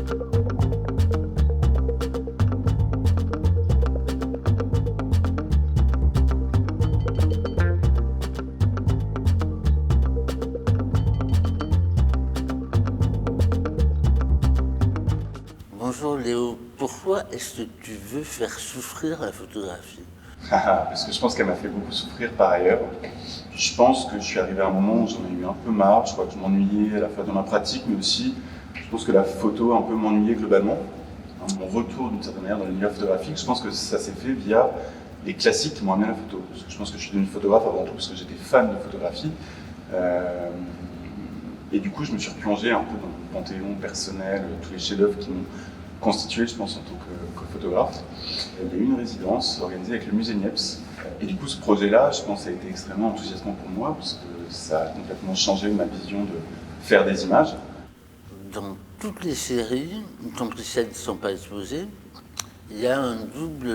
Bonjour Léo, pourquoi est-ce que tu veux faire souffrir la photographie? Parce que je pense qu'elle m'a fait beaucoup souffrir par ailleurs. Je pense que je suis arrivé à un moment où j'en ai eu un peu marre. Je crois que je m'ennuyais à la fois dans ma pratique, mais aussi je pense que la photo un peu m'ennuyait globalement. Mon retour d'une certaine manière dans l'univers photographique, je pense que ça s'est fait via les classiques qui m'ont amené à la photo. Parce que je pense que je suis devenu photographe avant tout parce que j'étais fan de photographie. Et du coup, je me suis replongé un peu dans le panthéon personnel, tous les chefs-d'œuvre qui m'ont constitué, je pense, en tant que photographe. Il y a eu une résidence organisée avec le musée Niepce. Et du coup, ce projet-là, je pense, a été extrêmement enthousiasmant pour moi, parce que ça a complètement changé ma vision de faire des images. Dans toutes les séries, y compris celles qui ne sont pas exposées, il y a un double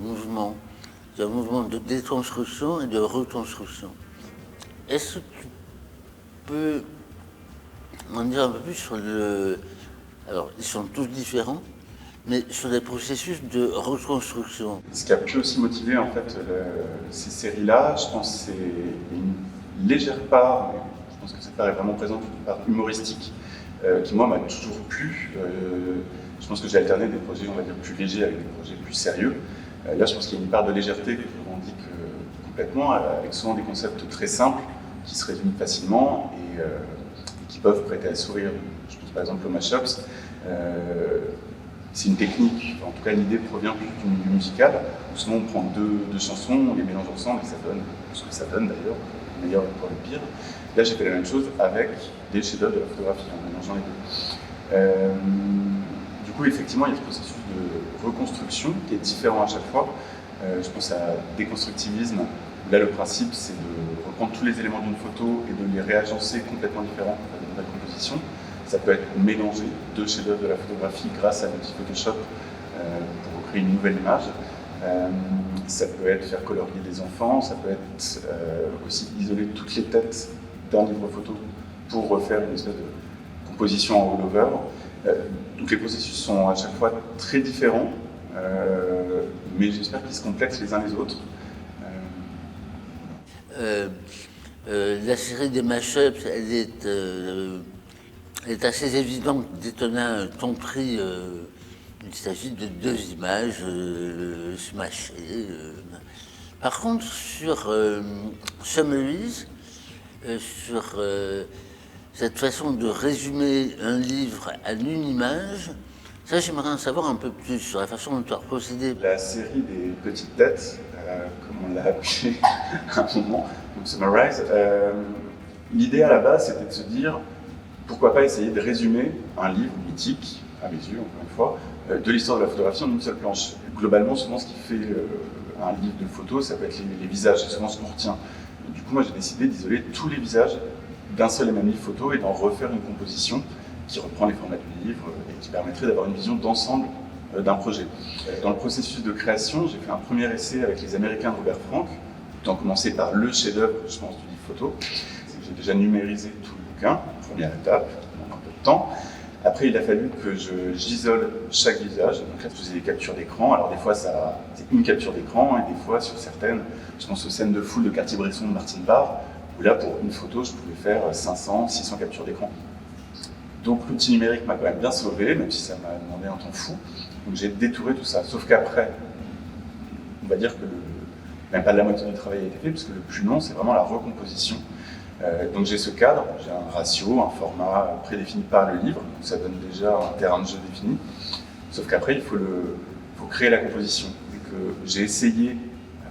mouvement. Il y a un mouvement de déconstruction et de reconstruction. Est-ce que tu peux m'en dire un peu plus sur le... Alors, ils sont tous différents, mais sur les processus de reconstruction. Ce qui a pu aussi motiver en fait ces séries-là, je pense que c'est une légère part, mais je pense que cette part est vraiment présente, une part humoristique, qui moi m'a toujours plu. Je pense que j'ai alterné des projets, on va dire, plus légers avec des projets plus sérieux. Là, je pense qu'il y a une part de légèreté que je revendique complètement, avec souvent des concepts très simples qui se résument facilement et qui peuvent prêter à sourire. Je pense par exemple aux mashups. C'est une technique, en tout cas l'idée provient plus du milieu musical, où souvent on prend deux chansons, on les mélange ensemble et ça donne ce que ça donne d'ailleurs, le meilleur pour le pire. Là j'ai fait la même chose avec des chefs-d'œuvre de la photographie, en mélangeant les deux. Du coup effectivement il y a ce processus de reconstruction qui est différent à chaque fois. Je pense à déconstructivisme, où là le principe c'est de reprendre tous les éléments d'une photo et de les réagencer complètement différents pour faire de nouvelles compositions. Ça peut être mélanger deux chefs-d'œuvre de la photographie grâce à l'outil Photoshop pour créer une nouvelle image. Ça peut être faire colorier des enfants, ça peut être aussi isoler toutes les têtes d'un livre photo pour refaire une espèce de composition en all-over. Donc les processus sont à chaque fois très différents, mais j'espère qu'ils se complètent les uns les autres. La série des mashups, elle est assez évidente d'étonnant compris. Il s'agit de deux images smashées. Par contre, sur Summaries, sur cette façon de résumer un livre à une image, ça j'aimerais en savoir un peu plus sur la façon dont tu as procédé. La série des petites têtes, comme on l'a appelé à un moment, donc Summarize, l'idée à la base c'était de se dire pourquoi pas essayer de résumer un livre mythique, à mes yeux encore une fois, de l'histoire de la photographie en une seule planche. Globalement, souvent ce qui fait un livre de photos, ça peut être les visages, c'est souvent ce qu'on retient. Et du coup, moi j'ai décidé d'isoler tous les visages d'un seul et même livre photo et d'en refaire une composition qui reprend les formats du livre et qui permettrait d'avoir une vision d'ensemble d'un projet. Dans le processus de création, j'ai fait un premier essai avec les Américains de Robert Frank, étant commencé par le chef-d'œuvre, je pense, du livre photo. J'ai déjà numérisé tout le bouquin, première étape, ça demande un peu de temps. Après, il a fallu que j'isole chaque visage. Donc là, je faisais des captures d'écran. Alors des fois, c'est une capture d'écran, et des fois, sur certaines, je pense aux scènes de foule de Cartier-Bresson de Martine Barre, où là, pour une photo, je pouvais faire 500, 600 captures d'écran. Donc l'outil numérique m'a quand même bien sauvé, même si ça m'a demandé un temps fou. Donc j'ai détouré tout ça. Sauf qu'après, on va dire que même pas de la moitié du travail a été fait, parce que le plus long, c'est vraiment la recomposition. Donc j'ai ce cadre, j'ai un ratio, un format prédéfini par le livre, donc ça donne déjà un terrain de jeu défini. Sauf qu'après, il faut créer la composition. Et que j'ai essayé,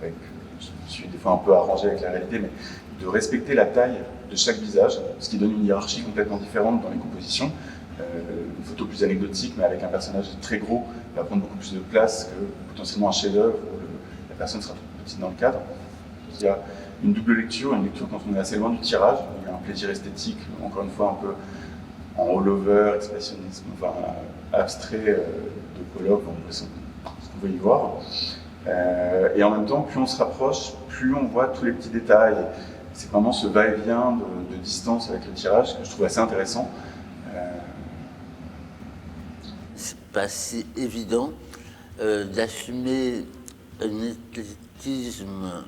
je me suis des fois un peu arrangé avec la réalité, mais de respecter la taille de chaque visage, ce qui donne une hiérarchie complètement différente dans les compositions. Une photo plus anecdotique, mais avec un personnage très gros, va prendre beaucoup plus de place que potentiellement un chef-d'œuvre où la personne sera trop petite dans le cadre. Il y a une double lecture, une lecture quand on est assez loin du tirage, il y a un plaisir esthétique, encore une fois un peu en all-over, expressionnisme, enfin abstrait de colloque, ce qu'on veut y voir. Et en même temps, plus on se rapproche, plus on voit tous les petits détails. C'est vraiment ce va-et-vient de distance avec le tirage que je trouve assez intéressant. c'est pas si évident d'assumer un athlétisme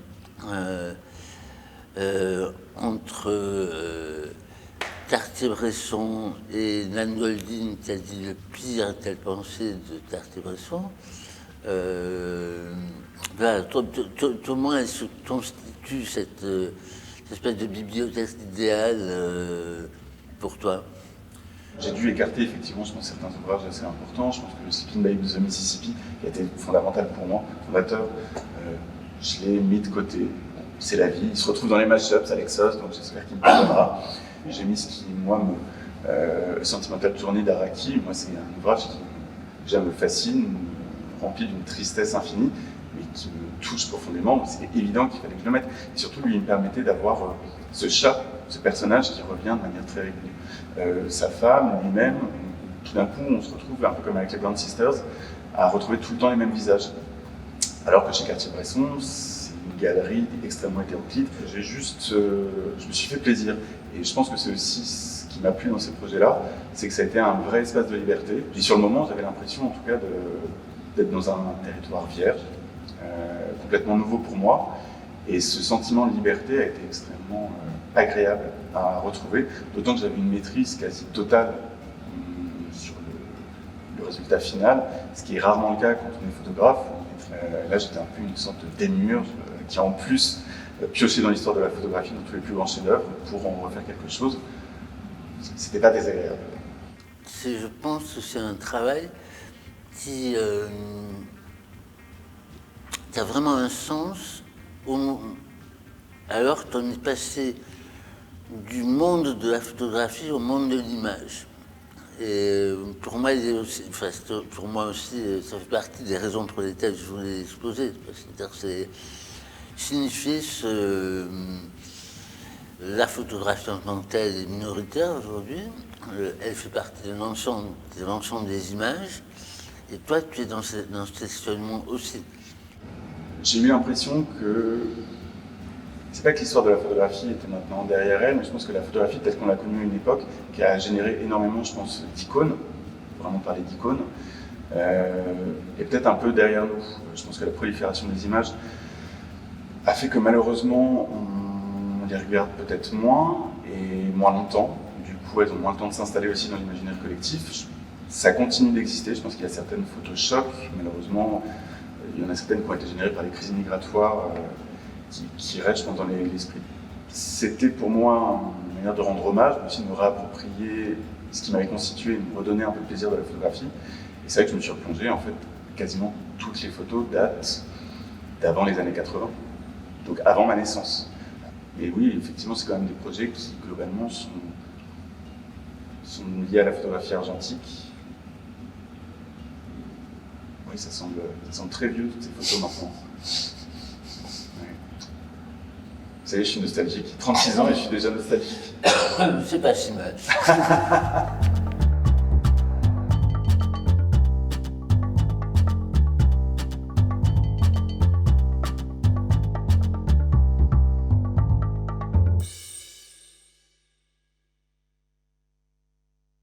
entre Cartier-Bresson et Nan Goldin, qui a dit le pire qu'elle pensait de Cartier-Bresson. Voilà, comment elle se constitue cette espèce de bibliothèque idéale pour toi? J'ai dû écarter effectivement, je pense, certains ouvrages assez importants. Je pense que le Sleeping Baby of the Mississippi, qui a été fondamental pour moi, fondateur, je l'ai mis de côté. Bon, c'est la vie. Il se retrouve dans les mashups à l'Exos, donc j'espère qu'il me pardonnera. J'ai mis ce qui, moi, Sentimental Journey d'Araki. Moi, c'est un ouvrage qui déjà me fascine, rempli d'une tristesse infinie, mais qui me touche profondément. C'est évident qu'il fallait que je le mette. Et surtout, lui, il me permettait d'avoir ce chat, ce personnage qui revient de manière très régulière. Sa femme, lui-même, tout d'un coup, on se retrouve, un peu comme avec les Brown Sisters, à retrouver tout le temps les mêmes visages. Alors que chez Cartier-Bresson, c'est une galerie extrêmement hétéroclite. Je me suis fait plaisir. Et je pense que c'est aussi ce qui m'a plu dans ces projets-là, c'est que ça a été un vrai espace de liberté. Puis sur le moment, j'avais l'impression, en tout cas, d'être dans un territoire vierge, complètement nouveau pour moi. Et ce sentiment de liberté a été extrêmement agréable à retrouver, d'autant que j'avais une maîtrise quasi totale sur le résultat final, ce qui est rarement le cas quand on est photographe. Là, j'étais un peu une sorte de démiurge qui a en plus pioché dans l'histoire de la photographie, dans tous les plus grands chefs-d'œuvre, pour en refaire quelque chose. C'était pas désagréable. Je pense que c'est un travail qui a vraiment un sens alors qu'on est passé du monde de la photographie au monde de l'image. Et pour moi, pour moi aussi, ça fait partie des raisons pour lesquelles je voulais exposer. C'est signifier la photographie en tant que telle est minoritaire aujourd'hui. Elle fait partie de l'ensemble des images. Et toi, tu es dans ce questionnement aussi. J'ai eu l'impression que c'est pas que l'histoire de la photographie était maintenant derrière elle, mais je pense que la photographie telle qu'on l'a connue à une époque, qui a généré énormément, je pense, d'icônes, vraiment parler d'icônes, est peut-être un peu derrière nous. Je pense que la prolifération des images a fait que malheureusement, on les regarde peut-être moins et moins longtemps. Du coup, elles ont moins le temps de s'installer aussi dans l'imaginaire collectif. Ça continue d'exister. Je pense qu'il y a certaines photos chocs. Malheureusement, il y en a certaines qui ont été générées par les crises migratoires qui restent, je pense, dans l'esprit. C'était pour moi une manière de rendre hommage, mais aussi de me réapproprier ce qui m'avait constitué, de me redonner un peu de plaisir de la photographie. Et c'est vrai que je me suis replongé, en fait, quasiment toutes les photos datent d'avant les années 80, donc avant ma naissance. Et oui, effectivement, c'est quand même des projets qui, globalement, sont liés à la photographie argentique. Oui, ça semble très vieux, toutes ces photos maintenant. Ouais. Vous savez, je suis nostalgique. 36 ans et je suis déjà nostalgique. C'est pas si mal.